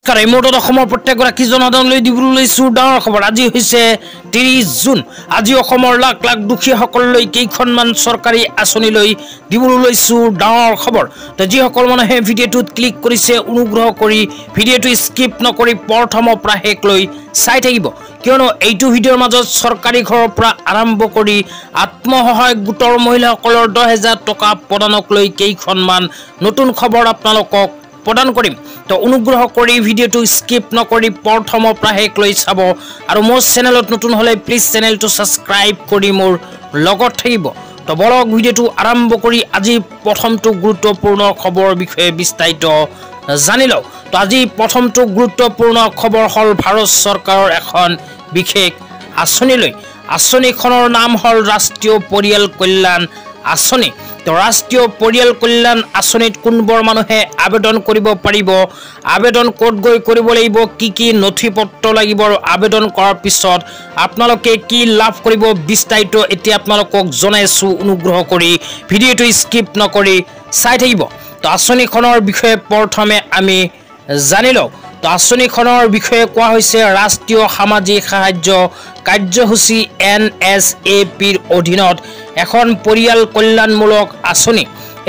কাৰেমোটত অসমৰ প্ৰত্যেকগৰাকী জনসাধাৰণলৈ দিবলৈ লৈছো ডাঙৰ খবৰ। আজি হৈছে 30 জুন। আজি অসমৰ লাখ লাখ দুখীয়াসকললৈ কেইখনমান চৰকাৰী আঁচনি লৈ দিবলৈ লৈছো ডাঙৰ খবৰ। তো যিসকল মানুহে ভিডিঅ'টোত ক্লিক কৰিছে অনুগ্ৰহ কৰি ভিডিঅ'টো স্কিপ নকৰি প্ৰথমৰ পৰা শেষলৈ চাই থাকিব, কিয়নো এইটো ভিডিঅ'ৰ মাজত চৰকাৰী ঘৰৰ পৰা আৰম্ভ কৰি আত্মসহায়ক গোটৰ মহিলাসকলৰ 10,000 টকা প্ৰদানক লৈ কেইখনমান নতুন খবৰ আপোনালোকক প্ৰদান কৰিম। তো অনুগ্ৰহ কৰি ভিডিঅ'টো স্কিপ নকৰি প্ৰথমৰ পৰা শেষলৈ চাব আৰু মোৰ চেনেলত নতুন হ'লে প্লিজ চেনেলটো ছাবস্ক্ৰাইব কৰি মোৰ লগত থাকিব। তো বলক ভিডিঅ'টো আৰম্ভ কৰি আজি প্ৰথমটো গুৰুত্বপূৰ্ণ খবৰ বিষয়ে বিস্তাৰিত জানি লওঁ। তো আজি প্ৰথমটো গুৰুত্বপূৰ্ণ খবৰ হ'ল ভাৰত চৰকাৰৰ এখন বিশেষ আঁচনিলৈ। আঁচনিখনৰ নাম হ'ল ৰাষ্ট্ৰীয় পৰিয়াল কল্যাণ আঁচনি। তো ৰাষ্ট্ৰীয় পৰিয়াল কল্যাণ আঁচনিত কোনবোৰ মানুহে আবেদন কৰিব পাৰিব, আবেদন ক'ত গৈ কৰিব লাগিব, কি নথি পত্ৰ লাগিব আৰু আবেদন কৰাৰ পিছত আপোনালোকে কি লাভ কৰিব বিস্তাৰিত এতিয়া আপোনালোকক জনাইছোঁ। অনুগ্ৰহ কৰি ভিডিঅ'টো স্কিপ নকৰি চাই থাকিব। তো আঁচনিখনৰ বিষয়ে প্ৰথমে আমি জানি লওঁ। তো আঁচনিখনৰ বিষয়ে কোৱা হৈছে ৰাষ্ট্ৰীয় সামাজিক সাহায্য কাৰ্যসূচী NSAPৰ অধীনত এখন পৰিয়াল কল্যাণমূলক আঁচনি।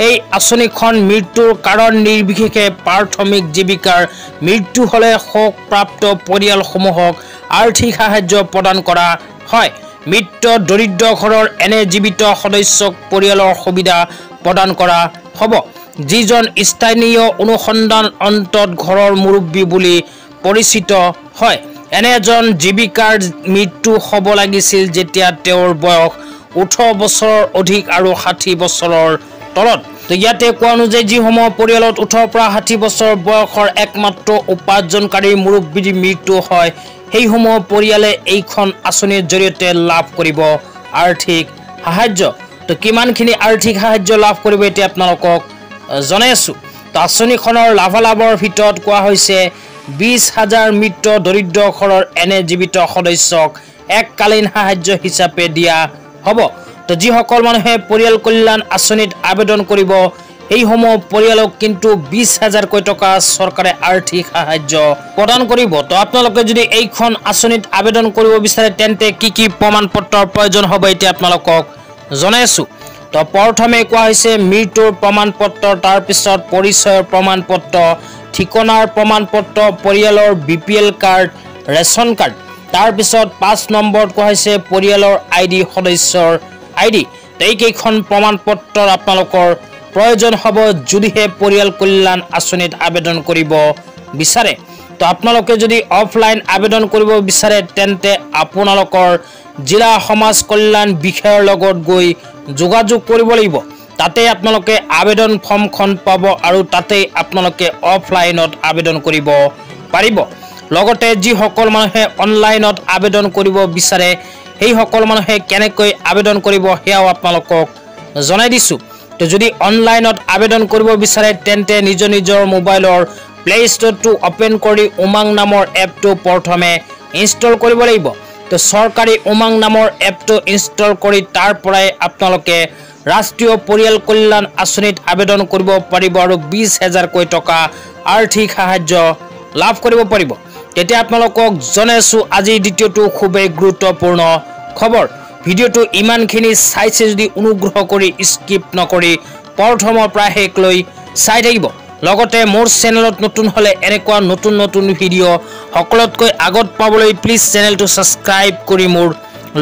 এই আঁচনিখন মৃত্যুৰ কাৰণ নিৰ্বিশেষে প্ৰাথমিক জীৱিকাৰ মৃত্যু হ'লে শোকপ্ৰাপ্ত পৰিয়ালসমূহক আৰ্থিক সাহায্য প্ৰদান কৰা হয়। মৃত দৰিদ্ৰ ঘৰৰ এনে জীৱিত সদস্যক পৰিয়ালৰ সুবিধা প্ৰদান কৰা হ'ব, যিজন স্থানীয় অনুসন্ধান অন্তত ঘৰৰ মুৰব্বী বুলি পৰিচিত হয়। এনেজন জীৱিকাৰ মৃত্যু হ'ব লাগিছিল যেতিয়া তেওঁৰ বয়স 18 বছৰৰ অধিক আৰু 60 বছৰৰ তলত। তো ইয়াতে কোৱা অনুযায়ী যিসমূহ পৰিয়ালত 18 পৰা 60 বছৰ বয়সৰ একমাত্ৰ উপাৰ্জনকাৰী মুৰব্বীৰ মৃত্যু হয়, সেইসমূহ পৰিয়ালে এইখন আঁচনিৰ জৰিয়তে লাভ কৰিব আৰ্থিক সাহায্য। তো কিমানখিনি আৰ্থিক সাহায্য লাভ কৰিব এতিয়া আপোনালোকক জনাই আছোঁ। তো আঁচনিখনৰ লাভালাভৰ ভিতৰত কোৱা হৈছে 20,000 মৃত দৰিদ্ৰ ঘৰৰ এনে জীৱিত সদস্যক এককালীন সাহায্য হিচাপে দিয়া হ'ব। তো যিসকল মানুহে পৰিয়াল কল্যাণ আঁচনিত আবেদন কৰিব সেইসমূহ পৰিয়ালক কিন্তু 20,000কৈ টকা চৰকাৰে আৰ্থিক সাহায্য প্ৰদান কৰিব। তো আপোনালোকে যদি এইখন আঁচনিত আবেদন কৰিব বিচাৰে তেন্তে কি প্ৰমাণ পত্ৰৰ প্ৰয়োজন হ'ব এতিয়া আপোনালোকক জনাই আছোঁ। তো প্ৰথমে কোৱা হৈছে মৃত্যুৰ প্ৰমাণ পত্ৰ, তাৰপিছত পৰিচয়ৰ প্ৰমাণ পত্ৰ, ঠিকনাৰ প্ৰমাণ পত্ৰ, পৰিয়ালৰ BPL কাৰ্ড, ৰেচন কাৰ্ড, তাৰপিছত 5 নম্বৰত কোৱা হৈছে পৰিয়ালৰ ID, সদস্যৰ ID। এইকেইখন প্ৰমাণ পত্ৰৰ আপোনালোকৰ প্ৰয়োজন হ'ব যদিহে পৰিয়াল কল্যাণ আঁচনিত আবেদন কৰিব বিচাৰে। তো আপোনালোকে যদি অফলাইন আবেদন কৰিব বিচাৰে তেন্তে আপোনালোকৰ জিলা সমাজ কল্যাণ বিষয়াৰ লগত গৈ যোগাযোগ কৰিব লাগিব। তাতে আপোনালোকে আবেদন ফৰ্মখন পাব আৰু তাতে আপোনালোকে অফলাইনত আবেদন কৰিব পাৰিব। লগতে যিসকল মানুহে অনলাইনত আবেদন কৰিব বিচাৰে সেইসকল মানুহে কেনেকৈ আবেদন কৰিব সেয়াও আপোনালোকক জনাই দিছোঁ। তো যদি অনলাইনত আবেদন কৰিব বিচাৰে তেন্তে নিজৰ মোবাইলৰ প্লে ষ্ট'ৰটো অ'পেন কৰি উমাং নামৰ এপটো প্ৰথমে ইনষ্টল কৰিব লাগিব। তো চৰকাৰী উমাং নামৰ এপটো ইনষ্টল কৰি তাৰ পৰাই আপোনালোকে ৰাষ্ট্ৰীয় পৰিয়াল কল্যাণ আঁচনিত আবেদন কৰিব পাৰিব আৰু 20,000কৈ টকা আৰ্থিক সাহায্য লাভ কৰিব পাৰিব। তেতিয়া আপোনালোকক জনাইছোঁ আজি দ্বিতীয়টো খুবেই গুৰুত্বপূৰ্ণ খবৰ। ভিডিঅ'টো ইমানখিনি চাইছে যদি অনুগ্ৰহ কৰি স্কিপ নকৰি প্ৰথমৰ পৰা শেষলৈ চাই থাকিব। লগতে মোৰ চেনেলত নতুন হ'লে এনেকুৱা নতুন ভিডিঅ' সকলোতকৈ আগত পাবলৈ প্লিজ চেনেলটো ছাবস্ক্ৰাইব কৰি মোৰ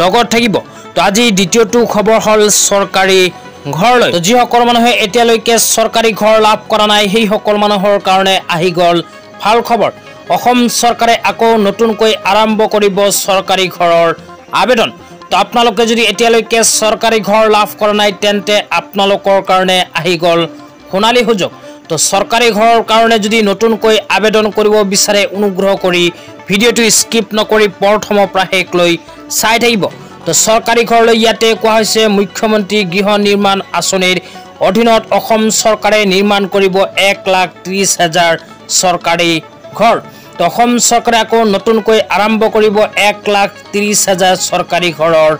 লগত থাকিব। তো আজি দ্বিতীয়টো খবৰ হ'ল চৰকাৰী ঘৰলৈ। তো যিসকল মানুহে এতিয়ালৈকে চৰকাৰী ঘৰ লাভ কৰা নাই সেইসকল মানুহৰ কাৰণে আহি গ'ল ভাল খবৰ। অসম চৰকাৰে আকৌ নতুনকৈ আৰম্ভ কৰিব চৰকাৰী ঘৰৰ আবেদন। তো আপোনালোকে যদি এতিয়ালৈকে চৰকাৰী ঘৰ লাভ কৰা নাই তেন্তে আপোনালোকৰ কাৰণে আহি গ'ল সোণালী সুযোগ। তো চৰকাৰী ঘৰৰ কাৰণে যদি নতুনকৈ আবেদন কৰিব বিচাৰে অনুগ্ৰহ কৰি ভিডিঅ'টো স্কিপ নকৰি প্ৰথমৰ পৰা শেষলৈ চাই থাকিব। তো চৰকাৰী ঘৰলৈ ইয়াতে কোৱা হৈছে মুখ্যমন্ত্ৰী গৃহ নিৰ্মাণ আঁচনিৰ অধীনত অসম চৰকাৰে নিৰ্মাণ কৰিব 1,30,000 চৰকাৰী ঘৰ। তো অসম চৰকাৰে আকৌ নতুনকৈ আৰম্ভ কৰিব 1,30,000 চৰকাৰী ঘৰৰ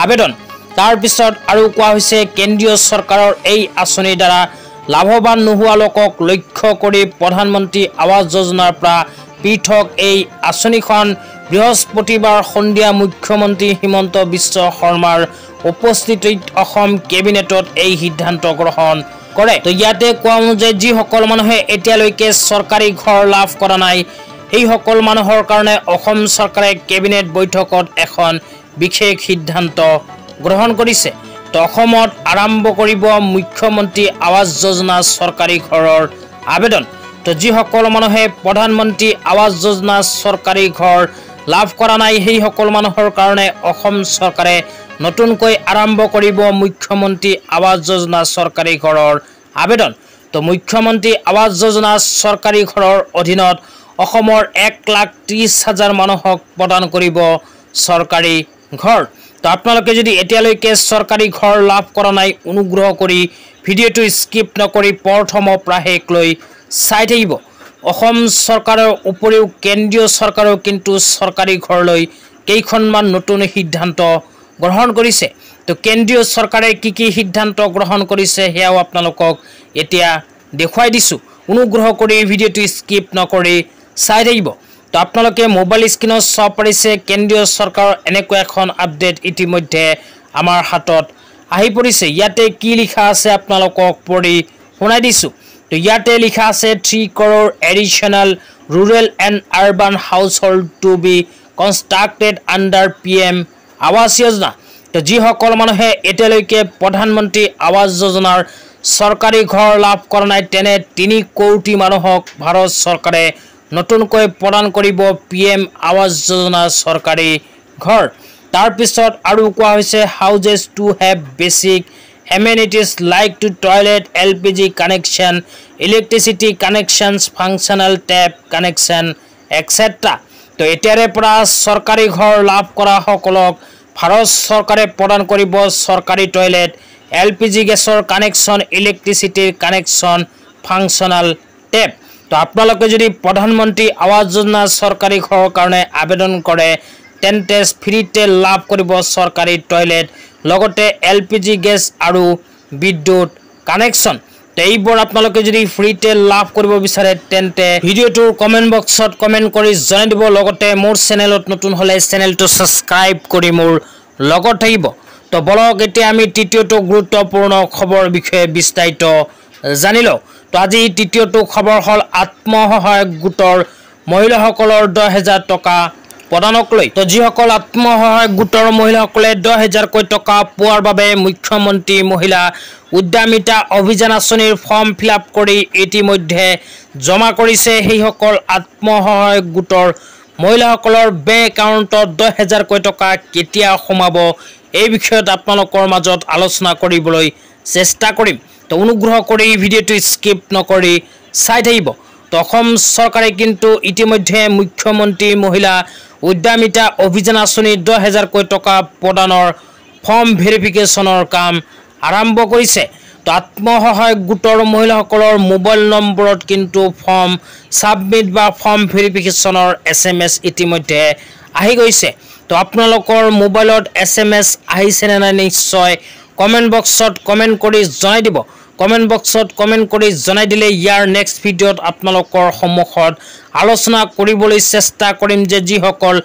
আবেদন। তাৰপিছত আৰু কোৱা হৈছে কেন্দ্ৰীয় চৰকাৰৰ এই আঁচনিৰ দ্বাৰা লাভৱান নোহোৱা লোকক লক্ষ্য কৰি প্ৰধানমন্ত্ৰী আৱাস যোজনাৰ পৰা পৃথক এই আঁচনিখন বৃহস্পতিবাৰ সন্ধিয়া মুখ্যমন্ত্ৰী হিমন্ত বিশ্ব শৰ্মাৰ উপস্থিতিত অসম কেবিনেটত এই সিদ্ধান্ত গ্ৰহণ কৰে। তো ইয়াতে কোৱা অনুযায়ী যিসকল মানুহে এতিয়ালৈকে চৰকাৰী ঘৰ লাভ কৰা নাই এই সকল মানুহৰ কাৰণে অসম চৰকাৰে কেবিনেট বৈঠকত এখন বিশেষ সিদ্ধান্ত গ্ৰহণ কৰিছে। তো অসমত আৰম্ভ কৰিব মুখ্যমন্ত্ৰী আৱাস যোজনা চৰকাৰী ঘৰৰ আবেদন। তো যিসকল মানুহে প্ৰধানমন্ত্ৰী আৱাস যোজনা চৰকাৰী ঘৰ লাভ কৰা নাই সেই সকল মানুহৰ কাৰণে অসম চৰকাৰে নতুনকৈ আৰম্ভ কৰিব মুখ্যমন্ত্ৰী আৱাস যোজনা চৰকাৰী ঘৰৰ আবেদন। তো মুখ্যমন্ত্ৰী আৱাস যোজনা চৰকাৰী ঘৰৰ অধীনত অসমৰ 1,30,000 মানুহক প্ৰদান কৰিব চৰকাৰী ঘৰ। তো আপোনালোকে যদি এতিয়ালৈকে চৰকাৰী ঘৰ লাভ কৰা নাই অনুগ্ৰহ কৰি ভিডিঅ'টো স্কিপ নকৰি প্ৰথমৰ পৰা শেষলৈ চাই থাকিব। অসম চৰকাৰৰ উপৰিও কেন্দ্ৰীয় চৰকাৰেও কিন্তু চৰকাৰী ঘৰলৈ কেইখনমান নতুন সিদ্ধান্ত গ্ৰহণ কৰিছে। তো কেন্দ্ৰীয় চৰকাৰে কি সিদ্ধান্ত গ্ৰহণ কৰিছে সেয়াও আপোনালোকক এতিয়া দেখুৱাই দিছোঁ। অনুগ্ৰহ কৰি ভিডিঅ'টো স্কিপ নকৰি চাই থাকিব। তো আপোনালোকে মোবাইল স্ক্ৰীনত চাব পাৰিছে কেন্দ্ৰীয় চৰকাৰৰ এনেকুৱা এখন আপডেট ইতিমধ্যে আমাৰ হাতত আহি পৰিছে। ইয়াতে কি লিখা আছে আপোনালোকক পঢ়ি শুনাই দিছোঁ। তো ইয়াতে লিখা আছে 3 crore additional rural and urban household to be constructed under PM Awas Yojana. তো যিসকল মানুহে এতিয়ালৈকে প্ৰধানমন্ত্ৰী আৱাস যোজনাৰ চৰকাৰী ঘৰ লাভ কৰা নাই তেনে 3 কোটি মানুহক ভাৰত চৰকাৰে নতুনকৈ প্ৰদান কৰিব PM আৱাস যোজনা চৰকাৰী ঘৰ। তাৰপিছত আৰু কোৱা হৈছে houses to have basic amenities like to toilet, LPG connection, electricity connections, functional tap connection, etc. তো এতিয়াৰে পৰা চৰকাৰী ঘৰ লাভ কৰা সকলক ভাৰত চৰকাৰে প্ৰদান কৰিব চৰকাৰী টয়লেট, LPG গেছৰ কানেকশ্যন, ইলেক্ট্ৰিচিটিৰ কানেকশ্যন, ফাংচনাল টেপ। তো আপোনালোকে যদি প্ৰধানমন্ত্ৰী আৱাস যোজনা চৰকাৰী ঘৰৰ কাৰণে আবেদন কৰে তেন্তে ফ্ৰীতে লাভ কৰিব চৰকাৰী টয়লেট লগতে LPG গেছ আৰু বিদ্যুৎ কানেকশ্যন। তো এইবোৰ আপোনালোকে যদি ফ্ৰীতে লাভ কৰিব বিচাৰে তেন্তে ভিডিঅ'টোৰ কমেণ্ট বক্সত কমেণ্ট কৰি জনাই দিব। লগতে মোৰ চেনেলত নতুন হ'লে চেনেলটো ছাবস্ক্ৰাইব কৰি মোৰ লগত থাকিব। তো বলক এতিয়া আমি তৃতীয়টো গুৰুত্বপূৰ্ণ খবৰ বিষয়ে বিস্তাৰিত জানি লওঁ। তো আজি তৃতীয়টো খবৰ হ'ল আত্মসহায়ক গোটৰ মহিলাসকলৰ 10,000 টকা প্ৰদানক লৈ। তো যিসকল আত্মসহায়ক গোটৰ মহিলাসকলে 10,000কৈ টকা পোৱাৰ বাবে মুখ্যমন্ত্ৰী মহিলা উদ্যমিতা অভিযান আঁচনিৰ ফৰ্ম ফিল-আপ কৰি ইতিমধ্যে জমা কৰিছে সেইসকল আত্মসহায়ক গোটৰ মহিলাসকলৰ বেংক একাউণ্টত 10,000কৈ টকা কেতিয়া সোমাব এই বিষয়ত আপোনালোকৰ মাজত আলোচনা কৰিবলৈ চেষ্টা কৰিম। তো অনুগ্ৰহ কৰি ভিডিঅ'টো স্কিপ নকৰি চাই থাকিব। তো অসম চৰকাৰে কিন্তু ইতিমধ্যে মুখ্যমন্ত্ৰী মহিলা উদ্যমিতা অভিযান আঁচনিৰ 10,000কৈ টকা প্ৰদানৰ ফৰ্ম ভেৰিফিকেশ্যনৰ কাম আৰম্ভ কৰিছে। তো আত্মসহায়ক গোটৰ মহিলাসকলৰ মোবাইল নম্বৰত কিন্তু ফৰ্ম ছাবমিট বা ফৰ্ম ভেৰিফিকেশ্যনৰ SMS ইতিমধ্যে আহি গৈছে। তো আপোনালোকৰ মোবাইলত SMS আহিছেনে নাই নিশ্চয় কমেণ্ট বক্সত কমেণ্ট কৰি জনাই দিব। কমেণ্ট বক্সত কমেণ্ট কৰি জনাই দিলে ইয়াৰ নেক্সট ভিডিঅ'ত আপোনালোকৰ সন্মুখত আলোচনা কৰিবলৈ চেষ্টা কৰিম যে যিসকল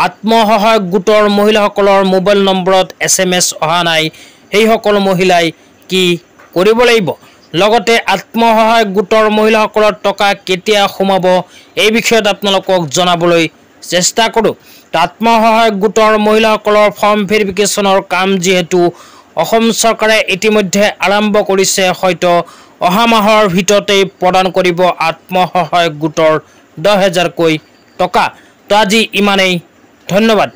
আত্মসহায়ক গোটৰ মহিলাসকলৰ মোবাইল নম্বৰত SMS অহা নাই সেইসকল মহিলাই কি কৰিব লাগিব, লগতে আত্মসহায়ক গোটৰ মহিলাসকলৰ টকা কেতিয়া সোমাব এই বিষয়ত আপোনালোকক জনাবলৈ চেষ্টা কৰোঁ। আত্মসহায়ক গোটৰ মহিলাসকলৰ ফৰ্ম ভেৰিফিকেশ্যনৰ কাম যিহেতু অসম চৰকাৰে ইতিমধ্যে আৰম্ভ কৰিছে হয়তো অহা মাহৰ ভিতৰতেই প্ৰদান কৰিব আত্মসহায়ক গোটৰ 10,000কৈ টকা। তো আজি ইমানেই, ধন্যবাদ।